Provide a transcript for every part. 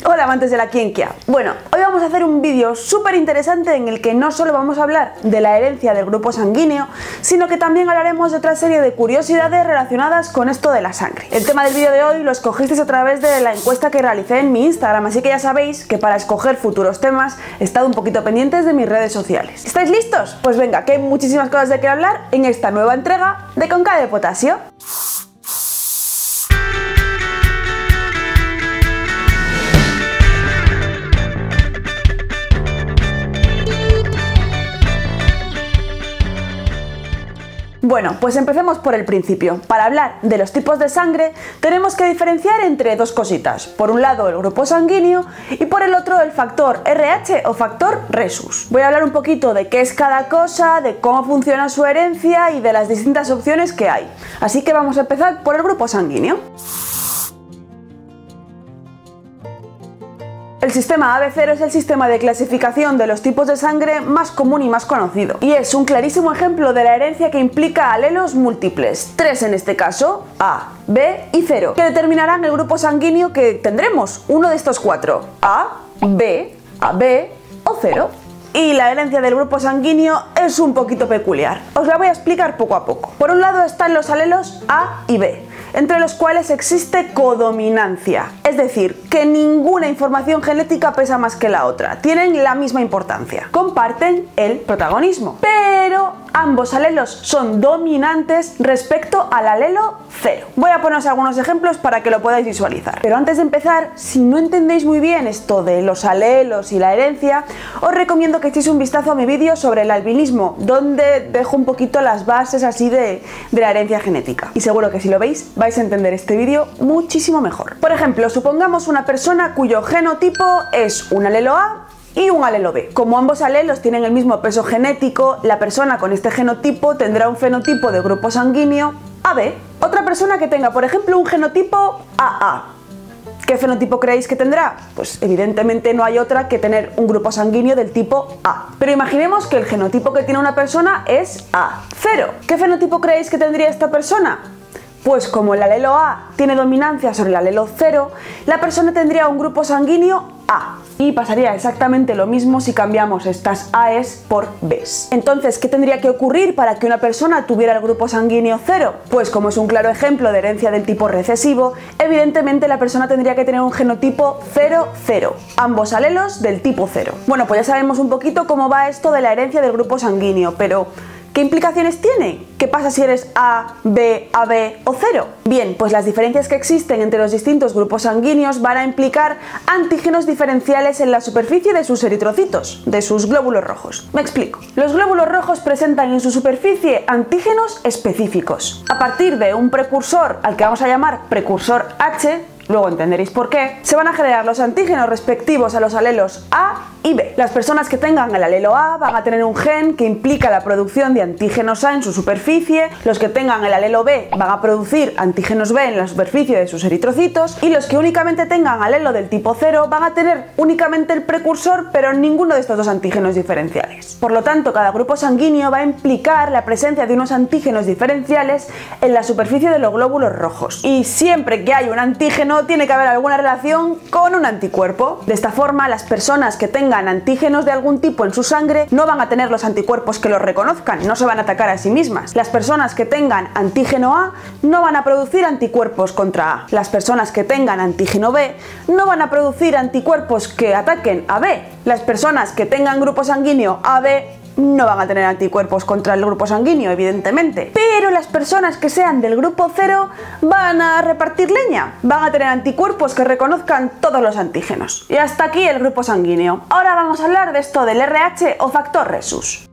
Hola amantes de la ciencia. Bueno, hoy vamos a hacer un vídeo súper interesante en el que no solo vamos a hablar de la herencia del grupo sanguíneo, sino que también hablaremos de otra serie de curiosidades relacionadas con esto de la sangre. El tema del vídeo de hoy lo escogisteis a través de la encuesta que realicé en mi Instagram, así que ya sabéis que para escoger futuros temas estad un poquito pendientes de mis redes sociales. ¿Estáis listos? Pues venga, que hay muchísimas cosas de que hablar en esta nueva entrega de Con K de Potasio. Bueno, pues empecemos por el principio. Para hablar de los tipos de sangre tenemos que diferenciar entre dos cositas. Por un lado el grupo sanguíneo y por el otro el factor RH o factor Rhesus. Voy a hablar un poquito de qué es cada cosa, de cómo funciona su herencia y de las distintas opciones que hay. Así que vamos a empezar por el grupo sanguíneo. El sistema AB0 es el sistema de clasificación de los tipos de sangre más común y más conocido, y es un clarísimo ejemplo de la herencia que implica alelos múltiples, 3 en este caso, A, B y 0, que determinarán el grupo sanguíneo que tendremos, uno de estos 4, A, B, AB o 0. Y la herencia del grupo sanguíneo es un poquito peculiar, os la voy a explicar poco a poco. Por un lado están los alelos A y B, entre los cuales existe codominancia, es decir, que ninguna información genética pesa más que la otra, tienen la misma importancia, comparten el protagonismo, pero ambos alelos son dominantes respecto al alelo 0. Voy a poneros algunos ejemplos para que lo podáis visualizar, pero antes de empezar, si no entendéis muy bien esto de los alelos y la herencia, os recomiendo que echéis un vistazo a mi vídeo sobre el albinismo, donde dejo un poquito las bases así de la herencia genética, y seguro que si lo veis vais a entender este vídeo muchísimo mejor. Por ejemplo, supongamos una persona cuyo genotipo es un alelo A y un alelo B. Como ambos alelos tienen el mismo peso genético, la persona con este genotipo tendrá un fenotipo de grupo sanguíneo AB. Otra persona que tenga, por ejemplo, un genotipo AA, ¿qué fenotipo creéis que tendrá? Pues evidentemente no hay otra que tener un grupo sanguíneo del tipo A. Pero imaginemos que el genotipo que tiene una persona es A0. ¿Qué fenotipo creéis que tendría esta persona? Pues como el alelo A tiene dominancia sobre el alelo 0, la persona tendría un grupo sanguíneo A. Y pasaría exactamente lo mismo si cambiamos estas A's por B's. Entonces, ¿qué tendría que ocurrir para que una persona tuviera el grupo sanguíneo 0? Pues como es un claro ejemplo de herencia del tipo recesivo, evidentemente la persona tendría que tener un genotipo 0-0, ambos alelos del tipo 0. Bueno, pues ya sabemos un poquito cómo va esto de la herencia del grupo sanguíneo, pero ¿qué implicaciones tiene? ¿Qué pasa si eres A, B, AB o 0? Bien, pues las diferencias que existen entre los distintos grupos sanguíneos van a implicar antígenos diferenciales en la superficie de sus eritrocitos, de sus glóbulos rojos. Me explico. Los glóbulos rojos presentan en su superficie antígenos específicos. A partir de un precursor al que vamos a llamar precursor H, luego entenderéis por qué, se van a generar los antígenos respectivos a los alelos A y B. Las personas que tengan el alelo A van a tener un gen que implica la producción de antígenos A en su superficie, los que tengan el alelo B van a producir antígenos B en la superficie de sus eritrocitos, y los que únicamente tengan alelo del tipo 0 van a tener únicamente el precursor, pero ninguno de estos dos antígenos diferenciales. Por lo tanto, cada grupo sanguíneo va a implicar la presencia de unos antígenos diferenciales en la superficie de los glóbulos rojos, y siempre que hay un antígeno tiene que haber alguna relación con un anticuerpo. De esta forma, las personas que tengan antígenos de algún tipo en su sangre no van a tener los anticuerpos que los reconozcan, no se van a atacar a sí mismas. Las personas que tengan antígeno A no van a producir anticuerpos contra A. Las personas que tengan antígeno B no van a producir anticuerpos que ataquen a B. Las personas que tengan grupo sanguíneo AB no van a tener anticuerpos contra el grupo sanguíneo, evidentemente. Pero las personas que sean del grupo 0 van a repartir leña, van a tener anticuerpos que reconozcan todos los antígenos. Y hasta aquí el grupo sanguíneo. Ahora vamos a hablar de esto del RH o factor Rhesus.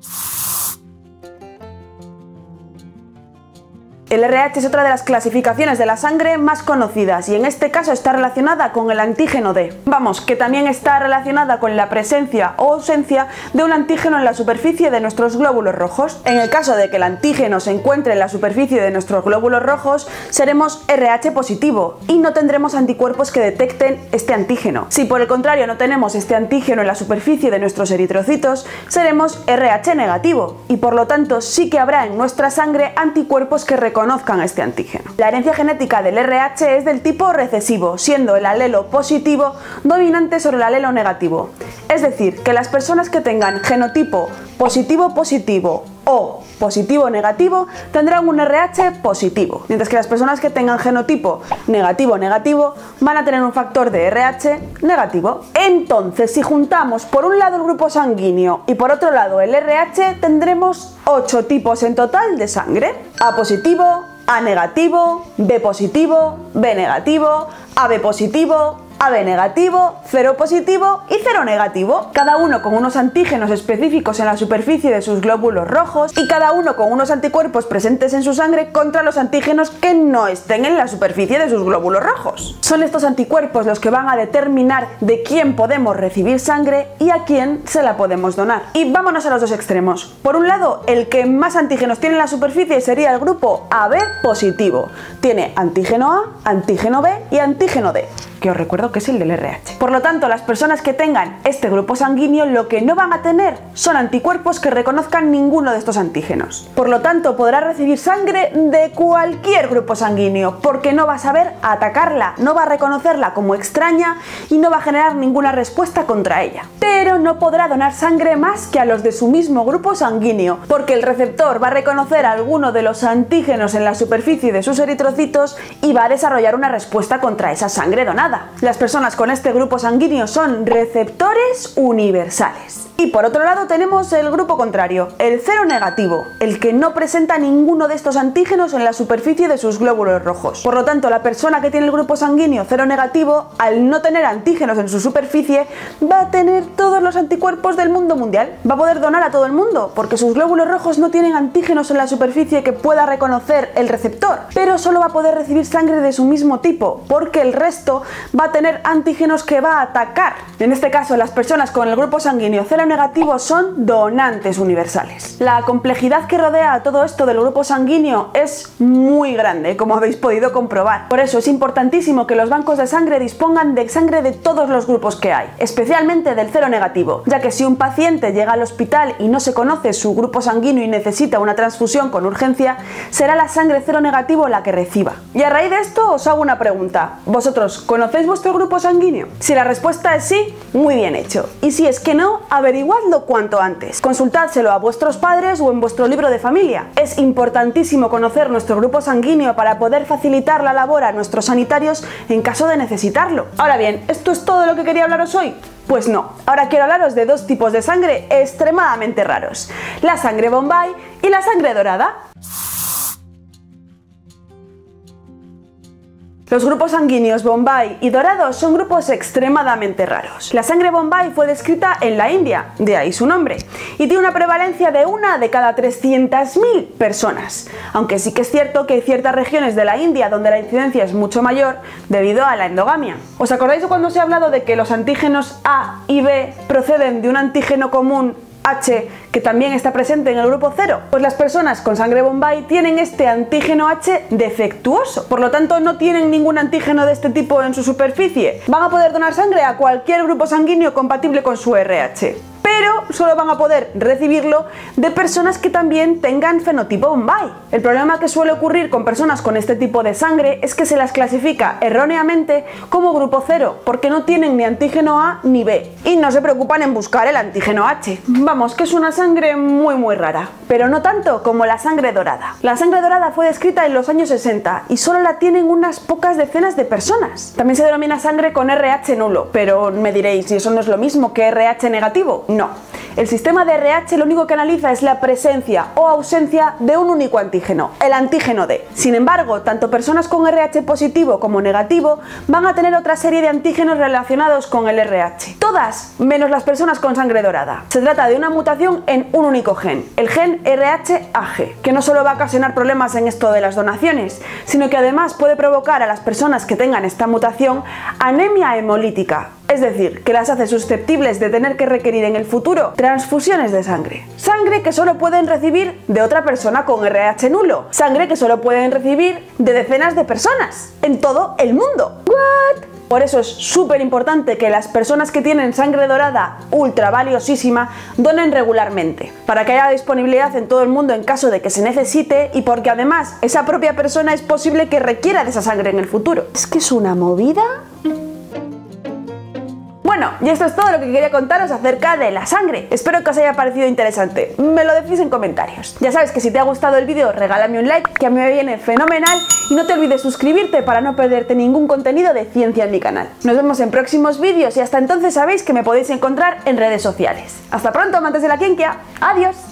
El RH es otra de las clasificaciones de la sangre más conocidas y en este caso está relacionada con el antígeno D. Vamos, que también está relacionada con la presencia o ausencia de un antígeno en la superficie de nuestros glóbulos rojos. En el caso de que el antígeno se encuentre en la superficie de nuestros glóbulos rojos, seremos RH positivo y no tendremos anticuerpos que detecten este antígeno. Si por el contrario no tenemos este antígeno en la superficie de nuestros eritrocitos, seremos RH negativo y por lo tanto sí que habrá en nuestra sangre anticuerpos que reconozcan reconozcan este antígeno. La herencia genética del RH es del tipo recesivo, siendo el alelo positivo dominante sobre el alelo negativo. Es decir, que las personas que tengan genotipo positivo-positivo o positivo-negativo tendrán un RH positivo, mientras que las personas que tengan genotipo negativo-negativo van a tener un factor de RH negativo. Entonces, si juntamos por un lado el grupo sanguíneo y por otro lado el RH, tendremos 8 tipos en total de sangre: A positivo, A negativo, B positivo, B negativo, AB positivo, AB negativo, 0 positivo y 0 negativo, cada uno con unos antígenos específicos en la superficie de sus glóbulos rojos y cada uno con unos anticuerpos presentes en su sangre contra los antígenos que no estén en la superficie de sus glóbulos rojos. Son estos anticuerpos los que van a determinar de quién podemos recibir sangre y a quién se la podemos donar. Y vámonos a los dos extremos. Por un lado, el que más antígenos tiene en la superficie sería el grupo AB positivo. Tiene antígeno A, antígeno B y antígeno D, que os recuerdo que es el del RH. Por lo tanto, las personas que tengan este grupo sanguíneo lo que no van a tener son anticuerpos que reconozcan ninguno de estos antígenos. Por lo tanto, podrá recibir sangre de cualquier grupo sanguíneo, porque no va a saber atacarla, no va a reconocerla como extraña y no va a generar ninguna respuesta contra ella. Pero no podrá donar sangre más que a los de su mismo grupo sanguíneo, porque el receptor va a reconocer alguno de los antígenos en la superficie de sus eritrocitos y va a desarrollar una respuesta contra esa sangre donada. Las personas con este grupo sanguíneo son receptores universales. Y por otro lado tenemos el grupo contrario, el cero negativo, el que no presenta ninguno de estos antígenos en la superficie de sus glóbulos rojos. Por lo tanto, la persona que tiene el grupo sanguíneo cero negativo, al no tener antígenos en su superficie, va a tener todos los anticuerpos del mundo mundial. Va a poder donar a todo el mundo, porque sus glóbulos rojos no tienen antígenos en la superficie que pueda reconocer el receptor, pero solo va a poder recibir sangre de su mismo tipo, porque el resto va a tener antígenos que va a atacar. En este caso, las personas con el grupo sanguíneo cero negativo son donantes universales. La complejidad que rodea a todo esto del grupo sanguíneo es muy grande, como habéis podido comprobar. Por eso es importantísimo que los bancos de sangre dispongan de sangre de todos los grupos que hay, especialmente del cero negativo, ya que si un paciente llega al hospital y no se conoce su grupo sanguíneo y necesita una transfusión con urgencia, será la sangre cero negativo la que reciba. Y a raíz de esto os hago una pregunta. ¿Vosotros conocéis vuestro grupo sanguíneo? Si la respuesta es sí, muy bien hecho. Y si es que no, averiguadlo cuanto antes. Consultádselo a vuestros padres o en vuestro libro de familia. Es importantísimo conocer nuestro grupo sanguíneo para poder facilitar la labor a nuestros sanitarios en caso de necesitarlo. Ahora bien, ¿esto es todo lo que quería hablaros hoy? Pues no, ahora quiero hablaros de dos tipos de sangre extremadamente raros: la sangre Bombay y la sangre dorada. Los grupos sanguíneos Bombay y dorados son grupos extremadamente raros. La sangre Bombay fue descrita en la India, de ahí su nombre, y tiene una prevalencia de 1 de cada 300.000 personas, aunque sí que es cierto que hay ciertas regiones de la India donde la incidencia es mucho mayor debido a la endogamia. ¿Os acordáis de cuando os he hablado de que los antígenos A y B proceden de un antígeno común H que también está presente en el grupo 0? Pues las personas con sangre Bombay tienen este antígeno H defectuoso, por lo tanto no tienen ningún antígeno de este tipo en su superficie. Van a poder donar sangre a cualquier grupo sanguíneo compatible con su RH, pero solo van a poder recibirlo de personas que también tengan fenotipo Bombay. El problema que suele ocurrir con personas con este tipo de sangre es que se las clasifica erróneamente como grupo 0, porque no tienen ni antígeno A ni B, y no se preocupan en buscar el antígeno H. Vamos, que es una sangre muy rara, pero no tanto como la sangre dorada. La sangre dorada fue descrita en los años 60 y solo la tienen unas pocas decenas de personas. También se denomina sangre con RH nulo, pero me diréis, ¿y eso no es lo mismo que RH negativo? No. El sistema de RH lo único que analiza es la presencia o ausencia de un único antígeno, el antígeno D. Sin embargo, tanto personas con RH positivo como negativo van a tener otra serie de antígenos relacionados con el RH. Todas, menos las personas con sangre dorada. Se trata de una mutación en un único gen, el gen RH-AG, que no solo va a ocasionar problemas en esto de las donaciones, sino que además puede provocar a las personas que tengan esta mutación anemia hemolítica, es decir, que las hace susceptibles de tener que requerir en el futuro transfusiones de sangre. Sangre que solo pueden recibir de otra persona con RH nulo. Sangre que solo pueden recibir de decenas de personas en todo el mundo. ¿What? Por eso es súper importante que las personas que tienen sangre dorada ultra valiosísima donen regularmente, para que haya disponibilidad en todo el mundo en caso de que se necesite y porque además esa propia persona es posible que requiera de esa sangre en el futuro. Es que es una movida. Bueno, y esto es todo lo que quería contaros acerca de la sangre. Espero que os haya parecido interesante. Me lo decís en comentarios. Ya sabes que si te ha gustado el vídeo, regálame un like, que a mí me viene fenomenal. Y no te olvides suscribirte para no perderte ningún contenido de ciencia en mi canal. Nos vemos en próximos vídeos y hasta entonces sabéis que me podéis encontrar en redes sociales. Hasta pronto, amantes de la ciencia. Adiós.